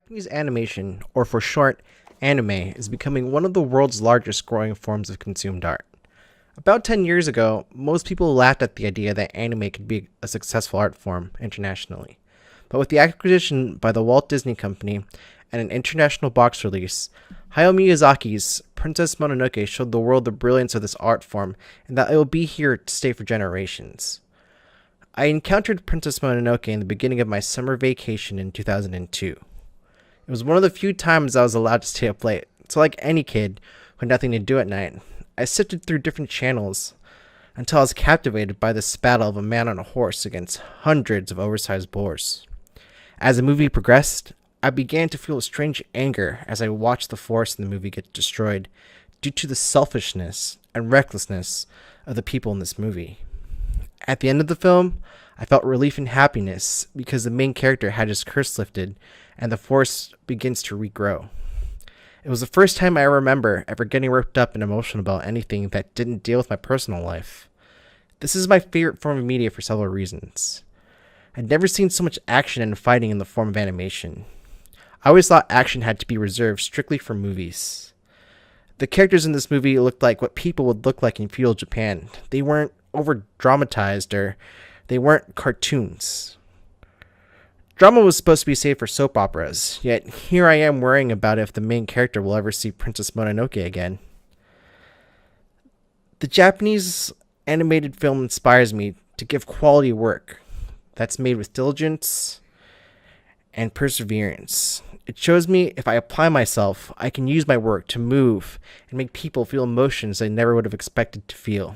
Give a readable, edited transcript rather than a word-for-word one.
Japanese animation, or for short, anime, is becoming one of the world's largest growing forms of consumed art. About 10 years ago, most people laughed at the idea that anime could be a successful art form internationally. But with the acquisition by the Walt Disney Company and an international box release, Hayao Miyazaki's Princess Mononoke showed the world the brilliance of this art form and that it will be here to stay for generations. I encountered Princess Mononoke in the beginning of my summer vacation in 2002. It was one of the few times I was allowed to stay up late, so like any kid who had nothing to do at night, I sifted through different channels until I was captivated by this battle of a man on a horse against hundreds of oversized boars. As the movie progressed, I began to feel a strange anger as I watched the forest in the movie get destroyed due to the selfishness and recklessness of the people in this movie. At the end of the film, I felt relief and happiness because the main character had his curse lifted and the forest begins to regrow. It was the first time I remember ever getting worked up and emotional about anything that didn't deal with my personal life. This is my favorite form of media for several reasons. I'd never seen so much action and fighting in the form of animation. I always thought action had to be reserved strictly for movies. The characters in this movie looked like what people would look like in feudal Japan. They weren't over dramatized or they weren't cartoons. Drama was supposed to be saved for soap operas, yet here I am worrying about if the main character will ever see Princess Mononoke again. The Japanese animated film inspires me to give quality work that's made with diligence and perseverance. It shows me if I apply myself, I can use my work to move and make people feel emotions they never would have expected to feel.